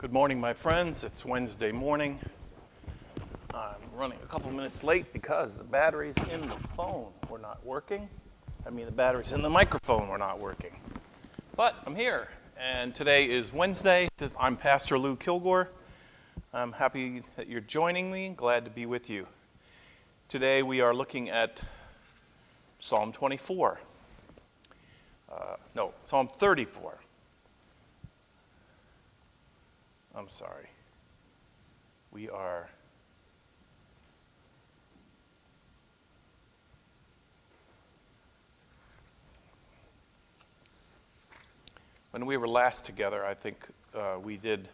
Good morning, my friends. It's Wednesday morning. I'm running a couple minutes late because the batteries in the phone were not working. The batteries in the microphone were not working. But I'm here, and today is Wednesday. I'm Pastor Lou Kilgore. I'm happy that you're joining me. Glad to be with you. Today we are looking at Psalm 24. Psalm 34. I'm sorry. When we were last together, I think we did.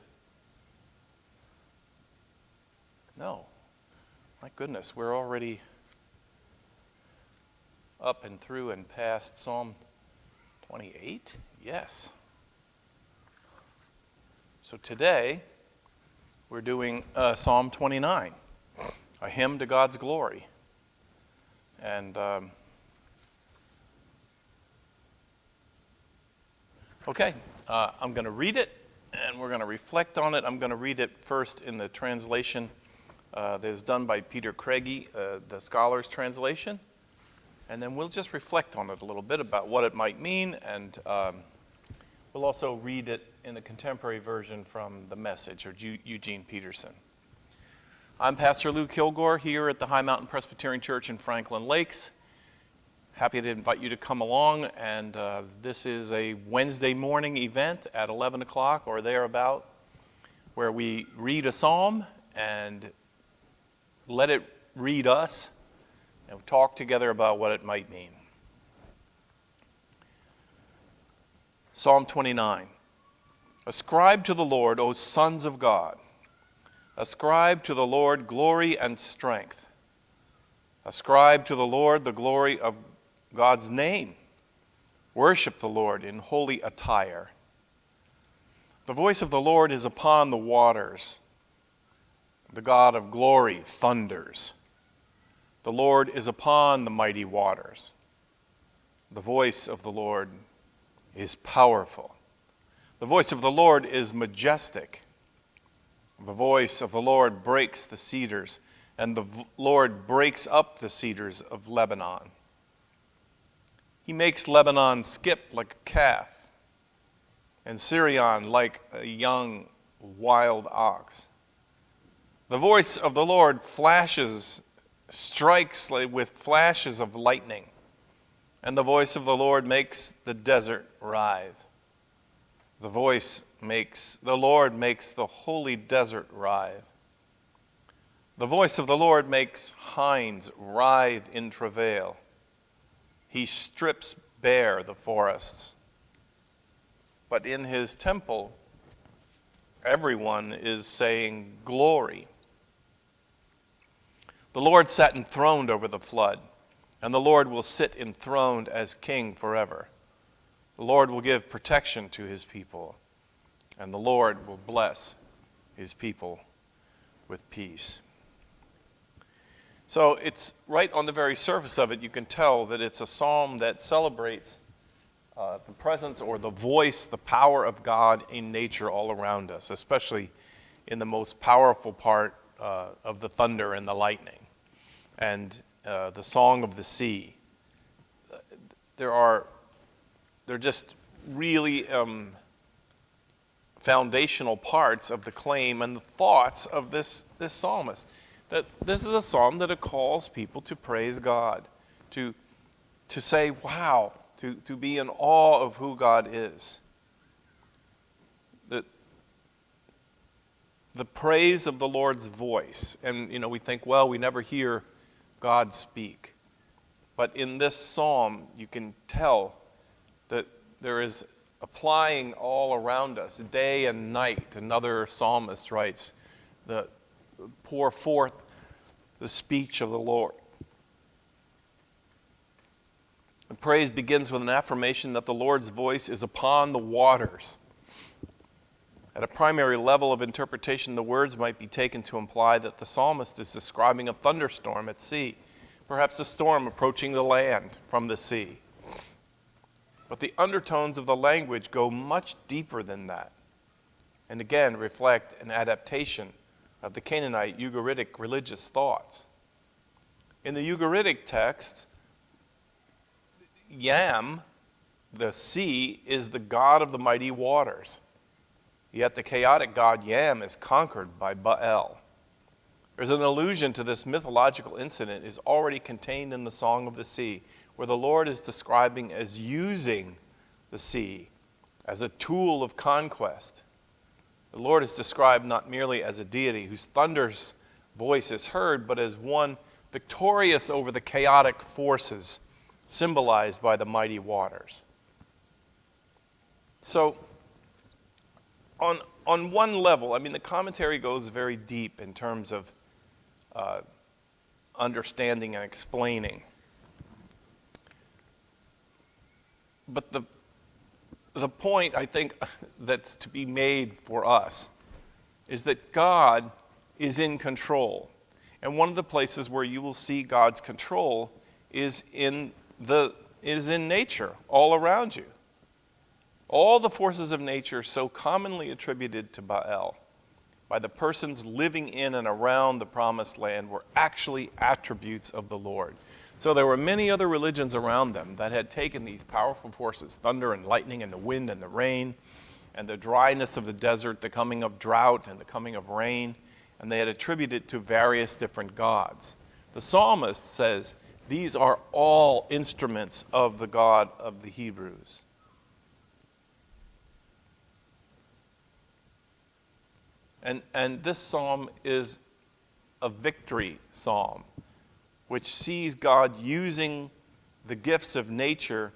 No. My goodness, we're already up and through and past Psalm 28? Yes. So today, we're doing Psalm 29, a hymn to God's glory. And, I'm going to read it, and we're going to reflect on it. I'm going to read it first in the translation that is done by Peter Craigie, the Scholar's Translation. And then we'll just reflect on it a little bit about what it might mean, and we'll also read it in the contemporary version from the Message, or Eugene Peterson. I'm Pastor Lou Kilgore here at the High Mountain Presbyterian Church in Franklin Lakes. Happy to invite you to come along, and this is a Wednesday morning event at 11 o'clock or thereabout, where we read a psalm and let it read us and talk together about what it might mean. Psalm 29. Ascribe to the Lord, O sons of God. Ascribe to the Lord glory and strength. Ascribe to the Lord the glory of God's name. Worship the Lord in holy attire. The voice of the Lord is upon the waters. The God of glory thunders. The Lord is upon the mighty waters. The voice of the Lord is powerful. The voice of the Lord is majestic. The voice of the Lord breaks the cedars, and the Lord breaks up the cedars of Lebanon. He makes Lebanon skip like a calf, and Syrian like a young wild ox. The voice of the Lord strikes with flashes of lightning, and the voice of the Lord makes the desert writhe. The Lord makes the holy desert writhe. The voice of the Lord makes hinds writhe in travail. He strips bare the forests. But in his temple, everyone is saying, glory. The Lord sat enthroned over the flood, and the Lord will sit enthroned as king forever. The Lord will give protection to his people, and the Lord will bless his people with peace. So it's right on the very surface of it, you can tell that it's a psalm that celebrates the presence or the voice, the power of God in nature all around us, especially in the most powerful part of the thunder and the lightning, and the song of the sea. They're just really foundational parts of the claim and the thoughts of this psalmist. That this is a psalm that it calls people to praise God, to say, wow, to be in awe of who God is. The praise of the Lord's voice. And, we think, well, we never hear God speak. But in this psalm, you can tell that there is applying all around us, day and night. Another psalmist writes, pour forth the speech of the Lord. The praise begins with an affirmation that the Lord's voice is upon the waters. At a primary level of interpretation, the words might be taken to imply that the psalmist is describing a thunderstorm at sea, perhaps a storm approaching the land from the sea. But the undertones of the language go much deeper than that. and again reflect an adaptation of the Canaanite Ugaritic religious thoughts. In the Ugaritic texts, Yam, the sea, is the god of the mighty waters. Yet the chaotic god Yam is conquered by Baal. There's an allusion to this mythological incident is already contained in the Song of the Sea, where the Lord is describing as using the sea as a tool of conquest. The Lord is described not merely as a deity whose thunderous voice is heard, but as one victorious over the chaotic forces symbolized by the mighty waters. So, on one level, I mean, the commentary goes very deep in terms of understanding and explaining. But the point, I think, that's to be made for us is that God is in control. And one of the places where you will see God's control is in nature, all around you. All the forces of nature so commonly attributed to Baal by the persons living in and around the promised land were actually attributes of the Lord. So there were many other religions around them that had taken these powerful forces, thunder and lightning and the wind and the rain and the dryness of the desert, the coming of drought and the coming of rain, and they had attributed it to various different gods. The psalmist says, these are all instruments of the God of the Hebrews. And this psalm is a victory psalm, which sees God using the gifts of nature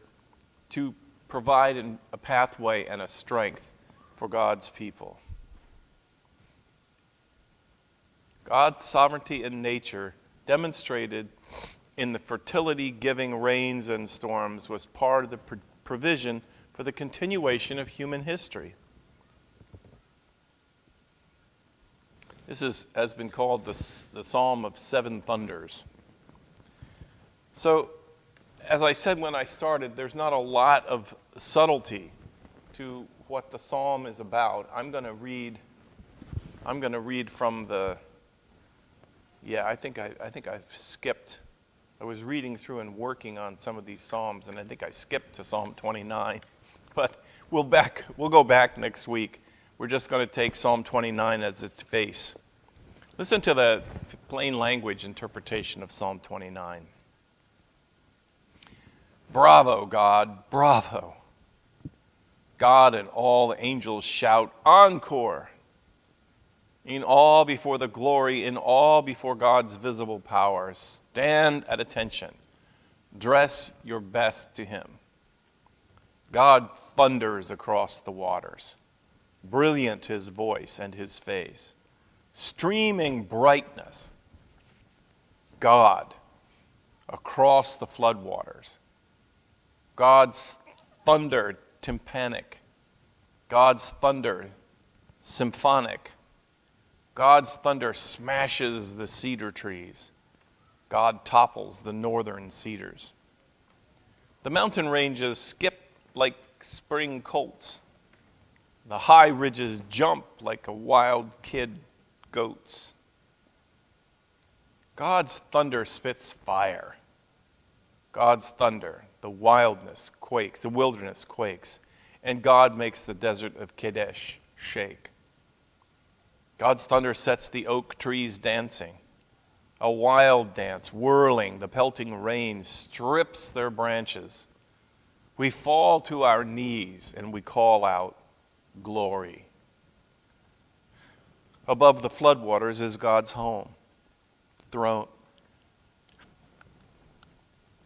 to provide a pathway and a strength for God's people. God's sovereignty in nature, demonstrated in the fertility-giving rains and storms, was part of the provision for the continuation of human history. This has been called the Psalm of Seven Thunders. So, as I said when I started, there's not a lot of subtlety to what the psalm is about. I'm going to read from the. Yeah, I think I've skipped. I was reading through and working on some of these psalms, and I think I skipped to Psalm 29. But we'll go back next week. We're just going to take Psalm 29 as its face. Listen to the plain language interpretation of Psalm 29. Bravo, God, bravo. God and all the angels shout, encore. In awe before the glory, in awe before God's visible power. Stand at attention. Dress your best to him. God thunders across the waters. Brilliant his voice and his face. Streaming brightness. God across the floodwaters. God's thunder tympanic. God's thunder symphonic. God's thunder smashes the cedar trees. God topples the northern cedars. The mountain ranges skip like spring colts. The high ridges jump like a wild kid goats. God's thunder spits fire. God's thunder, the wilderness quakes, and God makes the desert of Kadesh shake. God's thunder sets the oak trees dancing. A wild dance, whirling, the pelting rain strips their branches. We fall to our knees and we call out, glory. Above the floodwaters is God's home, throne,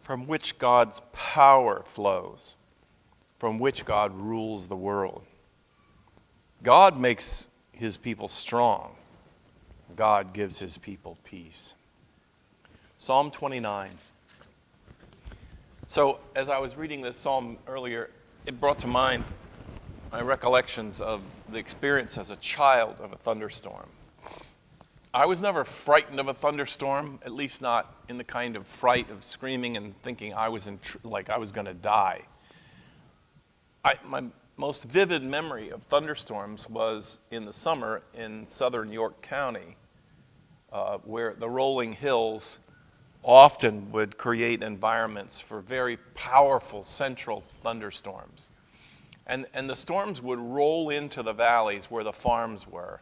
from which God's power flows, from which God rules the world. God makes his people strong. God gives his people peace. Psalm 29. So, as I was reading this psalm earlier, it brought to mind my recollections of the experience as a child of a thunderstorm. I was never frightened of a thunderstorm, at least not in the kind of fright of screaming and thinking I was like I was going to die. most vivid memory of thunderstorms was in the summer in southern York County, where the rolling hills often would create environments for very powerful central thunderstorms. And the storms would roll into the valleys where the farms were,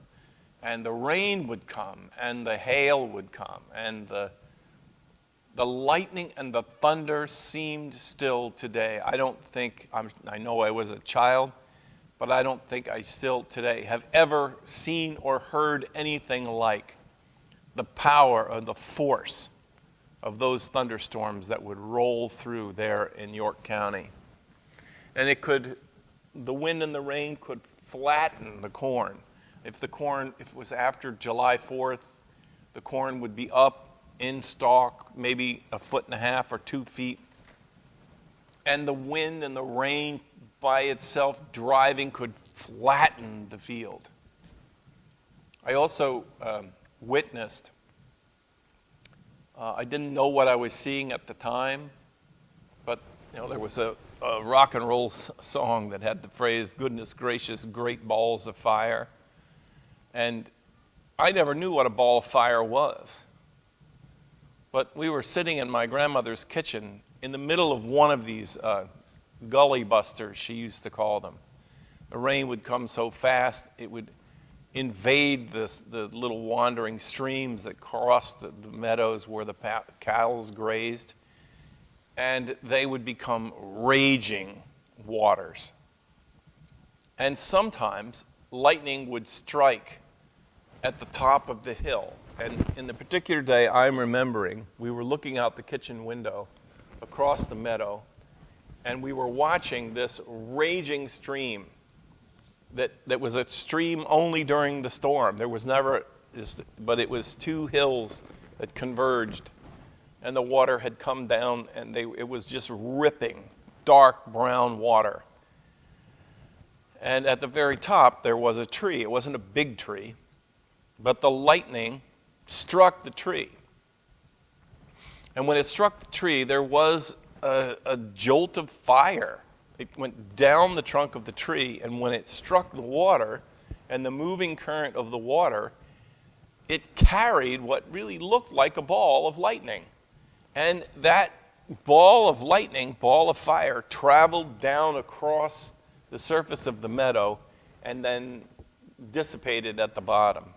and the rain would come, and the hail would come, and the lightning and the thunder seemed still today. I know I was a child, but I don't think I still today have ever seen or heard anything like the power and the force of those thunderstorms that would roll through there in York County. And the wind and the rain could flatten the corn. If it was after July 4th, the corn would be up in stalk, maybe 1.5 feet or 2 feet. And the wind and the rain by itself driving could flatten the field. I also witnessed, I didn't know what I was seeing at the time, but there was a rock and roll song that had the phrase, "Goodness gracious, great balls of fire." And I never knew what a ball of fire was. But we were sitting in my grandmother's kitchen in the middle of one of these gully busters, she used to call them. The rain would come so fast, it would invade the little wandering streams that crossed the meadows where the cows grazed, and they would become raging waters. And sometimes lightning would strike at the top of the hill. And in the particular day I'm remembering, we were looking out the kitchen window across the meadow, and we were watching this raging stream that was a stream only during the storm. There was never, but it was two hills that converged, and the water had come down, and it was just ripping dark brown water. And at the very top, there was a tree. It wasn't a big tree, but the lightning struck the tree. And when it struck the tree, there was a jolt of fire. It went down the trunk of the tree, and when it struck the water and the moving current of the water, it carried what really looked like a ball of lightning. And that ball of lightning, ball of fire, traveled down across the surface of the meadow and then dissipated at the bottom.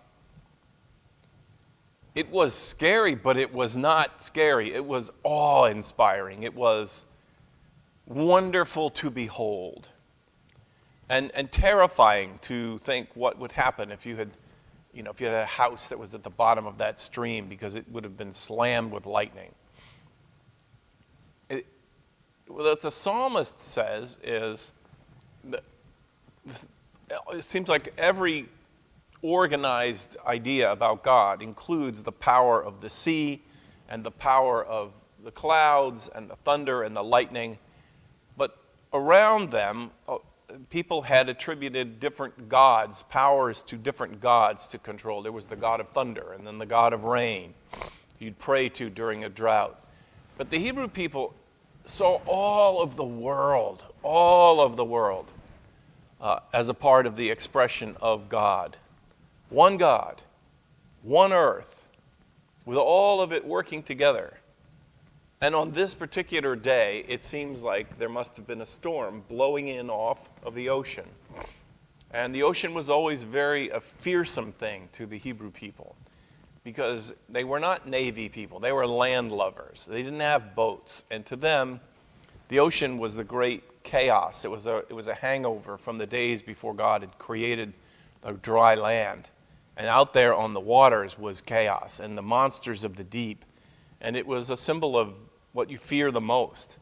It was scary, but it was not scary. It was awe-inspiring. It was wonderful to behold, and terrifying to think what would happen if you had a house that was at the bottom of that stream, because it would have been slammed with lightning. What the psalmist says is that it seems like every organized idea about God includes the power of the sea and the power of the clouds and the thunder and the lightning. But around them, people had attributed different gods, powers to different gods to control. There was the god of thunder, and then the god of rain you'd pray to during a drought. But the Hebrew people saw all of the world, as a part of the expression of God. One God, one earth, with all of it working together. And on this particular day, it seems like there must have been a storm blowing in off of the ocean. And the ocean was always a fearsome thing to the Hebrew people, because they were not navy people. They were land lovers. They didn't have boats. And to them, the ocean was the great chaos. It was a hangover from the days before God had created a dry land. And out there on the waters was chaos and the monsters of the deep. And it was a symbol of what you fear the most.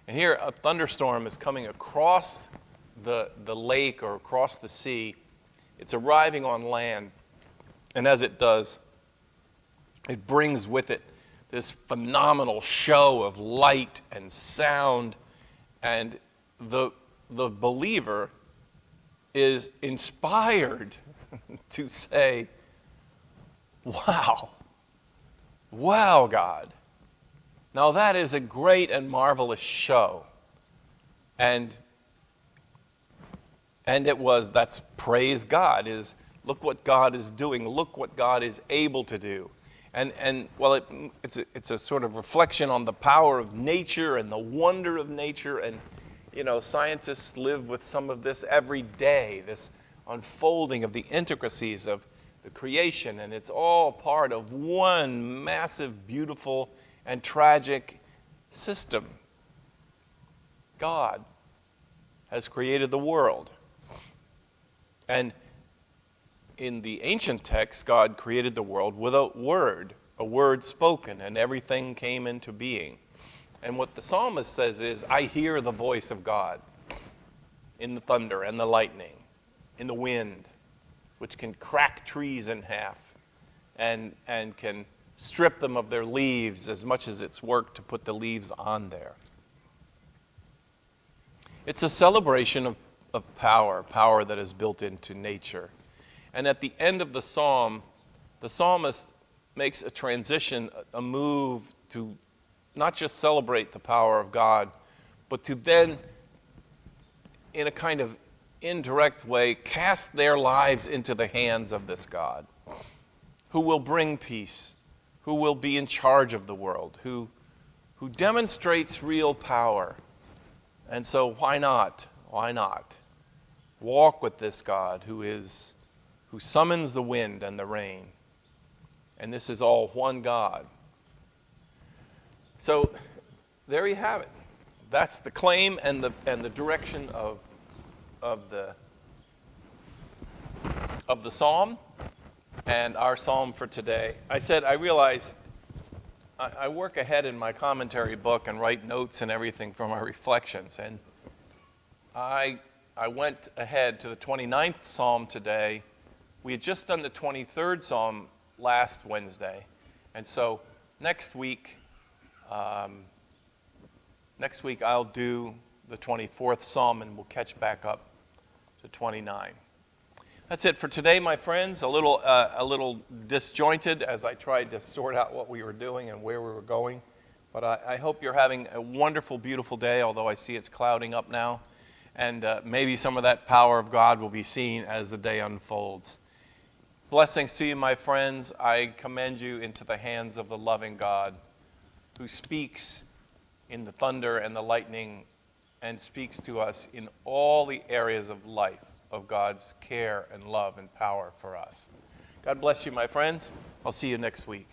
And here a thunderstorm is coming across the lake or across the sea. It's arriving on land. And as it does, it brings with it this phenomenal show of light and sound. And the believer is inspired to say, wow, God. Now that is a great and marvelous show. And And that's praise God, is look what God is doing, look what God is able to do. And well, it's a sort of reflection on the power of nature and the wonder of nature. And, scientists live with some of this every day, this unfolding of the intricacies of the creation. And it's all part of one massive, beautiful, and tragic system. God has created the world. And in the ancient texts, God created the world with a word spoken, and everything came into being. And what the psalmist says is, I hear the voice of God in the thunder and the lightning, in the wind, which can crack trees in half and can strip them of their leaves as much as it's work to put the leaves on there. It's a celebration of power that is built into nature. And at the end of the psalm, the psalmist makes a transition, a move to not just celebrate the power of God, but to then, in a kind of indirect way, cast their lives into the hands of this God, who will bring peace, who will be in charge of the world, who demonstrates real power. And so why not? Why not walk with this God who summons the wind and the rain? And this is all one God. So there you have it. That's the claim and the direction of the psalm and our psalm for today. I realize I work ahead in my commentary book and write notes and everything from my reflections. And I went ahead to the 29th Psalm today. We had just done the 23rd Psalm last Wednesday. And so next week I'll do the 24th Psalm, and we'll catch back up to 29. That's it for today, my friends. A little disjointed as I tried to sort out what we were doing and where we were going. But I hope you're having a wonderful, beautiful day, although I see it's clouding up now. And maybe some of that power of God will be seen as the day unfolds. Blessings to you, my friends. I commend you into the hands of the loving God, who speaks in the thunder and the lightning and speaks to us in all the areas of life, of God's care and love and power for us. God bless you, my friends. I'll see you next week.